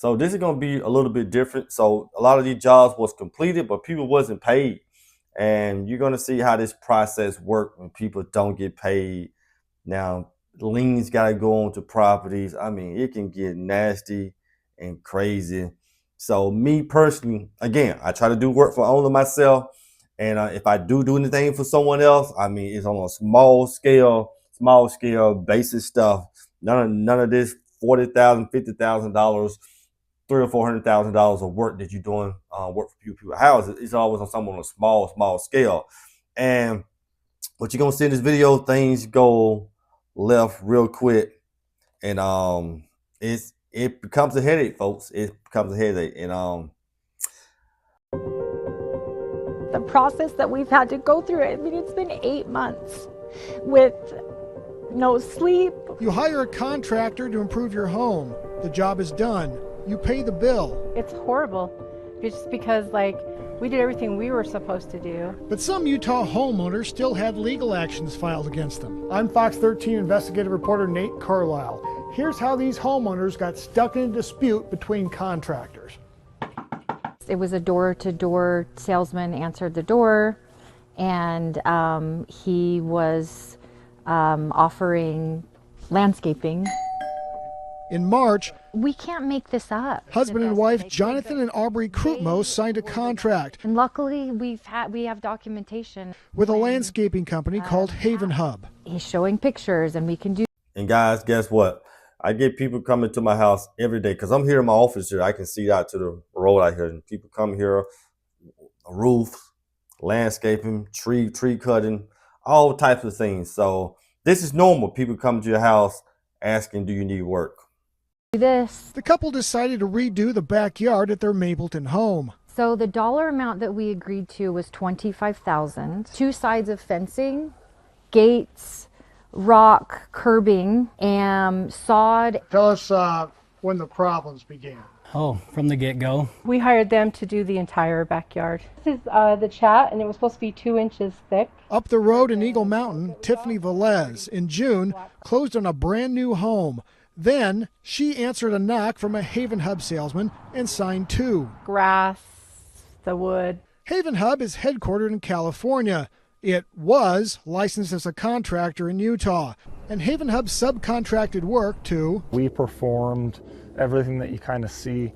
So this is going to be a little bit different. So a lot of these jobs was completed, but people wasn't paid. And you're going to see how this process works when people don't get paid. Now, liens got to go on to properties. I mean, it can get nasty and crazy. So me personally, again, I try to do work for only myself. And if I do anything for someone else, I mean, it's on a small scale, basic stuff. None of this $40,000, $50,000, $300,000 or $400,000 of work that you're doing, work for people's houses. It's always on someone on a small scale. And what you're gonna see in this video, things go left real quick, and it becomes a headache, folks. It becomes a headache, and the process that we've had to go through. I mean, it's been 8 months with no sleep. You hire a contractor to improve your home. The job is done. You pay the bill. It's horrible. It's just because, like, we did everything we were supposed to do. But some Utah homeowners still had legal actions filed against them. I'm Fox 13 investigative reporter Nate Carlisle. Here's how these homeowners got stuck in a dispute between contractors. It was a door-to-door salesman answered the door, and he was offering landscaping. In March, we can't make this up. Husband and wife Jonathan and Aubrey Krutmo signed a contract. And luckily, we have documentation with a landscaping company called Haven Hub. He's showing pictures, and we can do. And guys, guess what? I get people coming to my house every day because I'm here in my office here. I can see out to the road out here, and people come here, a roof, landscaping, tree cutting, all types of things. So this is normal. People come to your house asking, do you need work? This. The couple decided to redo the backyard at their Mapleton home. So the dollar amount that we agreed to was $25,000. 2 sides of fencing, gates, rock, curbing, and sod. Tell us when the problems began. Oh, from the get-go. We hired them to do the entire backyard. This is the chat, and it was supposed to be 2 inches thick. Up the road in Eagle Mountain, Tiffany Velez, in June, closed on a brand new home. Then she answered a knock from a Haven Hub salesman and signed 2. Grass, the wood. Haven Hub is headquartered in California. It was licensed as a contractor in Utah, and Haven Hub subcontracted work to. We performed everything that you kind of see.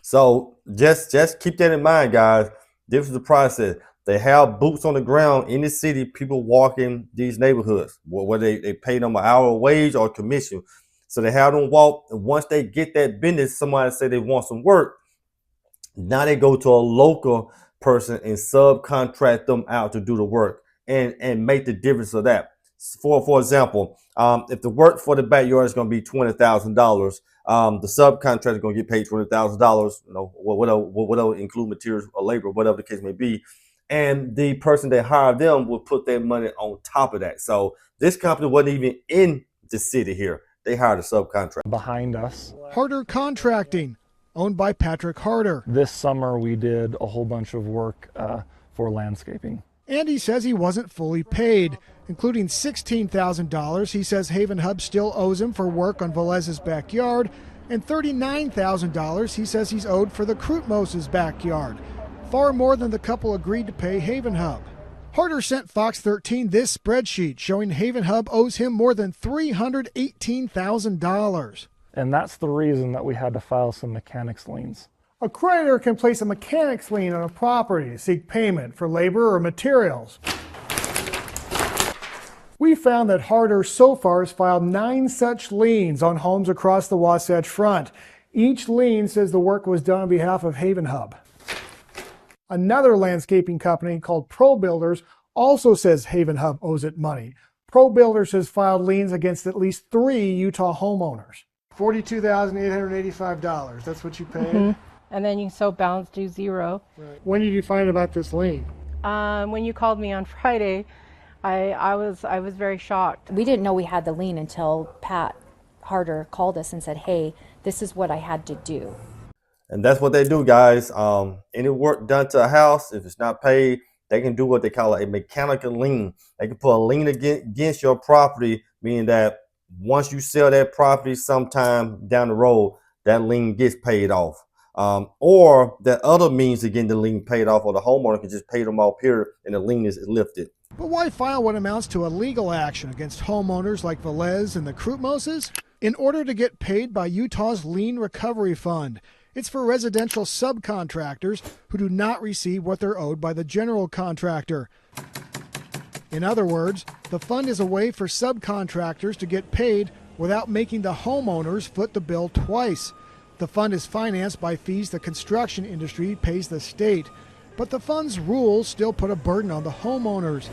So just keep that in mind, guys. This is the process. They have boots on the ground in the city, people walking these neighborhoods, whether they pay them an hour wage or commission. So they have them walk, and once they get that business, somebody say they want some work. Now they go to a local person and subcontract them out to do the work and make the difference of that. For example, if the work for the backyard is going to be $20,000, the subcontractor is going to get paid $20,000, you know, whatever include materials or labor, whatever the case may be. And the person that hired them will put their money on top of that. So this company wasn't even in the city here. They hired a subcontractor. Behind us. Harder Contracting, owned by Patrick Harder. This summer we did a whole bunch of work for landscaping. And he says he wasn't fully paid, including $16,000 he says Haven Hub still owes him for work on Velez's backyard, and $39,000 he says he's owed for the Krutmos' backyard, far more than the couple agreed to pay Haven Hub. Harder sent Fox 13 this spreadsheet showing Haven Hub owes him more than $318,000. And that's the reason that we had to file some mechanics liens. A creditor can place a mechanics lien on a property to seek payment for labor or materials. We found that Harder so far has filed 9 such liens on homes across the Wasatch Front. Each lien says the work was done on behalf of Haven Hub. Another landscaping company called Pro Builders also says Haven Hub owes it money. Pro Builders has filed liens against at least 3 Utah homeowners. $42,885, that's what you paid? Mm-hmm. And then you so balance do 0. Right. When did you find about this lien? When you called me on Friday, I was very shocked. We didn't know we had the lien until Pat Harder called us and said, hey, this is what I had to do. And that's what they do, guys. Any work done to a house, if it's not paid, they can do what they call a mechanical lien. They can put a lien against your property, meaning that once you sell that property sometime down the road, that lien gets paid off. Or that other means of getting the lien paid off, or the homeowner can just pay them off here and the lien is lifted. But why file what amounts to a legal action against homeowners like Velez and the Krutmoses? In order to get paid by Utah's Lien Recovery Fund. It's for residential subcontractors who do not receive what they're owed by the general contractor. In other words, the fund is a way for subcontractors to get paid without making the homeowners foot the bill twice. The fund is financed by fees the construction industry pays the state, but the fund's rules still put a burden on the homeowners.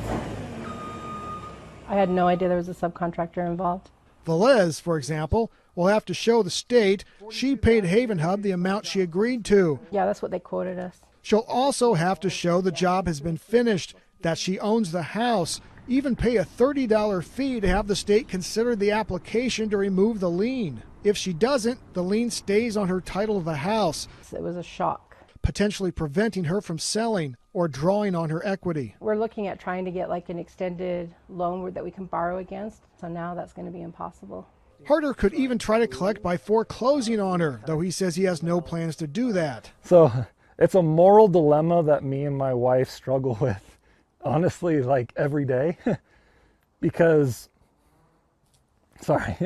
I had no idea there was a subcontractor involved. Velez, for example, will have to show the state she paid Haven Hub the amount she agreed to. Yeah, that's what they quoted us. She'll also have to show the job has been finished, that she owns the house, even pay a $30 fee to have the state consider the application to remove the lien. If she doesn't, the lien stays on her title of the house. It was a shock. Potentially preventing her from selling or drawing on her equity. We're looking at trying to get like an extended loan that we can borrow against, so now that's going to be impossible. Harder could even try to collect by foreclosing on her, though he says he has no plans to do that. So it's a moral dilemma that me and my wife struggle with, honestly, like every day. Because, sorry,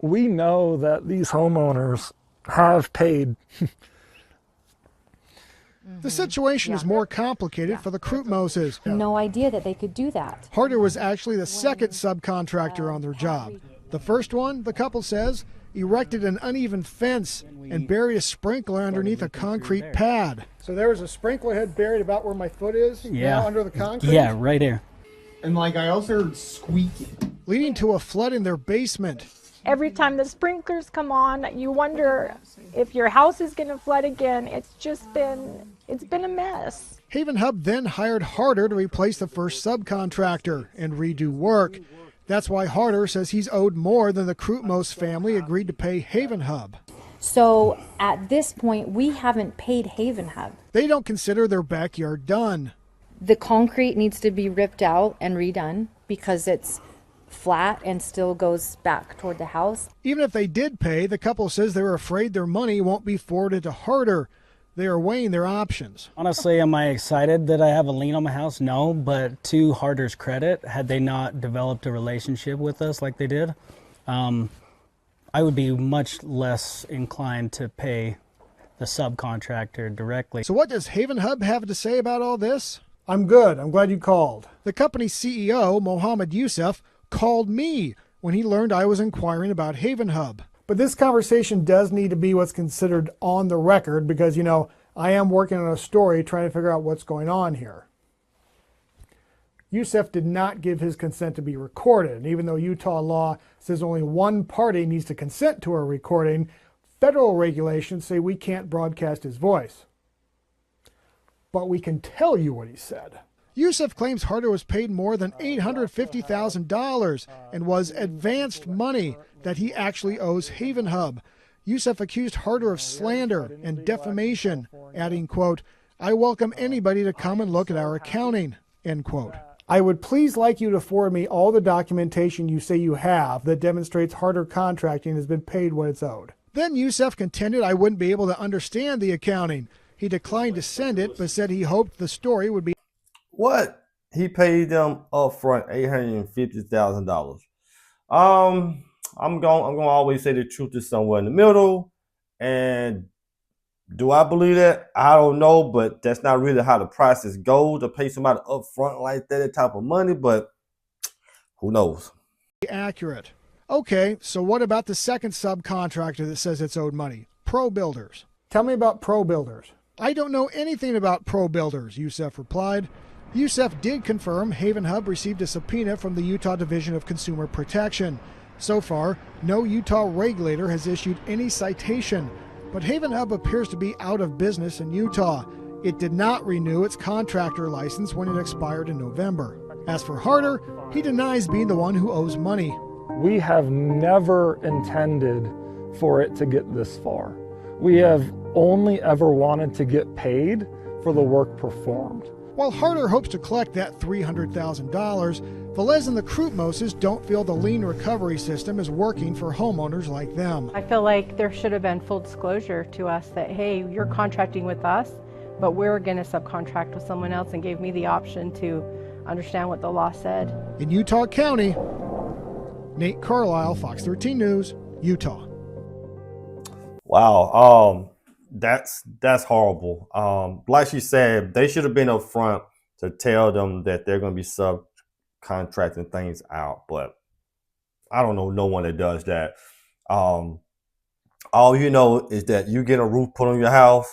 we know that these homeowners have paid. The situation is more complicated for the Krutmoses. No idea that they could do that. Harder was actually the second subcontractor on their job. The first one, the couple says, erected an uneven fence and buried a sprinkler underneath a concrete pad. So there was a sprinkler head buried about where my foot is, now under the concrete? Yeah, right here. And like I also heard squeaking. Leading to a flood in their basement. Every time the sprinklers come on, you wonder if your house is going to flood again. It's been a mess. Haven Hub then hired Harder to replace the first subcontractor and redo work. That's why Harder says he's owed more than the Krutmos family agreed to pay Haven Hub. So at this point, we haven't paid Haven Hub. They don't consider their backyard done. The concrete needs to be ripped out and redone because it's flat and still goes back toward the house. Even if they did pay, the couple says they're afraid their money won't be forwarded to Harder. They are weighing their options. Honestly, am I excited that I have a lien on my house? No, but to Harder's credit, had they not developed a relationship with us like they did, I would be much less inclined to pay the subcontractor directly. So what does Haven Hub have to say about all this? I'm good. I'm glad you called. The company's CEO, Mohammed Youssef, called me when he learned I was inquiring about Haven Hub. But this conversation does need to be what's considered on the record because, I am working on a story trying to figure out what's going on here. Youssef did not give his consent to be recorded. And even though Utah law says only one party needs to consent to a recording, federal regulations say we can't broadcast his voice. But we can tell you what he said. Youssef claims Harder was paid more than $850,000 and was advanced money that he actually owes Haven Hub. Youssef accused Harder of slander and defamation, adding, quote, "I welcome anybody to come and look at our accounting," end quote. I would please like you to forward me all the documentation you say you have that demonstrates Harder Contracting has been paid what it's owed. Then Youssef contended I wouldn't be able to understand the accounting. He declined to send it, but said he hoped the story would be. What? He paid them up front $850,000. I'm gonna always say the truth is somewhere in the middle. And do I believe that? I don't know, but that's not really how the process goes to pay somebody up front like that type of money, but who knows? Accurate. Okay, so what about the second subcontractor that says it's owed money? Pro Builders. Tell me about Pro Builders. I don't know anything about Pro Builders, Youssef replied. Youssef did confirm Haven Hub received a subpoena from the Utah Division of Consumer Protection. So far, no Utah regulator has issued any citation, but Haven Hub appears to be out of business in Utah. It did not renew its contractor license when it expired in November. As for Harder, he denies being the one who owes money. We have never intended for it to get this far. We have only ever wanted to get paid for the work performed. While Harder hopes to collect that $300,000, Velez and the Krutmoses don't feel the lien recovery system is working for homeowners like them. I feel like there should have been full disclosure to us that, hey, you're contracting with us, but we're going to subcontract with someone else, and gave me the option to understand what the law said. In Utah County, Nate Carlisle, Fox 13 News, Utah. Wow, that's horrible. Like she said, they should have been upfront to tell them that they're going to be subcontracting things out, but I don't know no one that does that. All you know is that you get a roof put on your house,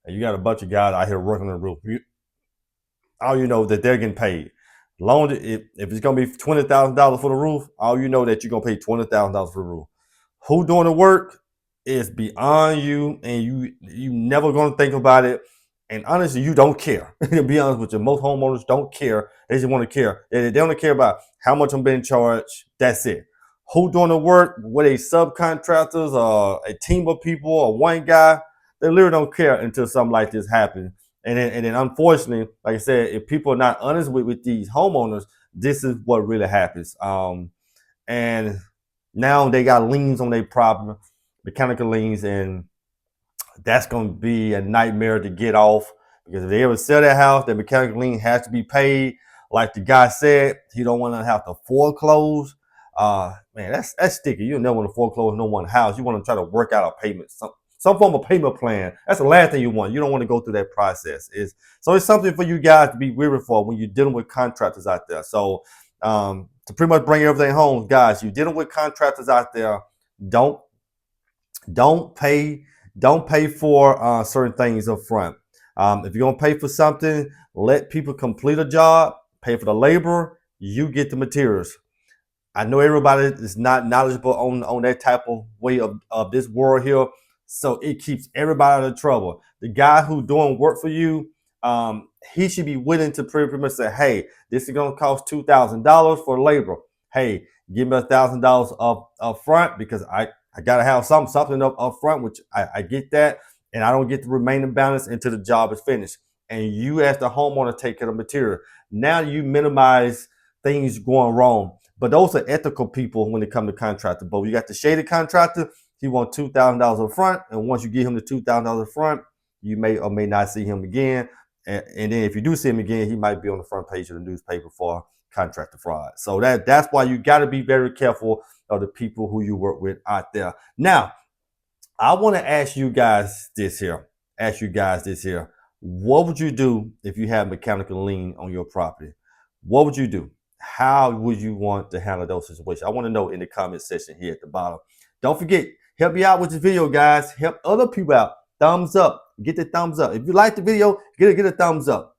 and you got a bunch of guys out here working on the roof. All you know that they're getting paid. Long as if it's going to be $20,000 for the roof, all you know that you're going to pay $20,000 for the roof. Who doing the work is beyond you, and you never going to think about it. And honestly, you don't care. To be honest with you, most homeowners don't care. They just want to care. They don't care about how much I'm being charged. That's it. Who doing the work? Were they subcontractors or a team of people or one guy? They literally don't care until something like this happens. And then unfortunately, like I said, if people are not honest with these homeowners, this is what really happens. And now they got liens on their property, mechanical liens, and that's going to be a nightmare to get off, because if they ever sell their house, the mechanical lien has to be paid. Like the guy said, he don't want to have to foreclose. Man, that's sticky. You never want to foreclose no one house. You want to try to work out a payment, some form of payment plan. That's the last thing you want. You don't want to go through that process. So it's something for you guys to be weary for when you're dealing with contractors out there. So to pretty much bring everything home, guys, you're dealing with contractors out there. Don't pay for certain things up front. If you're gonna pay for something, let people complete a job, pay for the labor, you get the materials. I know everybody is not knowledgeable on that type of way of this world here, so it keeps everybody out of trouble. The guy who doing work for you, he should be willing to pretty much say, hey, this is gonna cost $2,000 for labor. Hey, give me $1,000 up front, because I gotta have something up front, which I get that, and I don't get the remaining balance until the job is finished. And you, as the homeowner, take care of the material. Now you minimize things going wrong. But those are ethical people when it comes to contractor. But you got the shady contractor. He wants $2,000 up front, and once you give him the $2,000 up front, you may or may not see him again. And then if you do see him again, he might be on the front page of the newspaper for contractor fraud. So that's why you got to be very careful of the people who you work with out there. Now, I want to ask you guys this here. What would you do if you had mechanical lien on your property? What would you do? How would you want to handle those situations? I want to know in the comment section here at the bottom. Don't forget, help me out with this video, guys. Help other people out. Thumbs up. Get the thumbs up. If you like the video, get a thumbs up.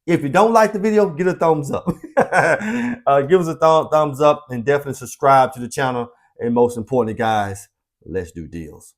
If you don't like the video, get a thumbs up. Give us a thumbs up, and definitely subscribe to the channel. And most importantly, guys, let's do deals.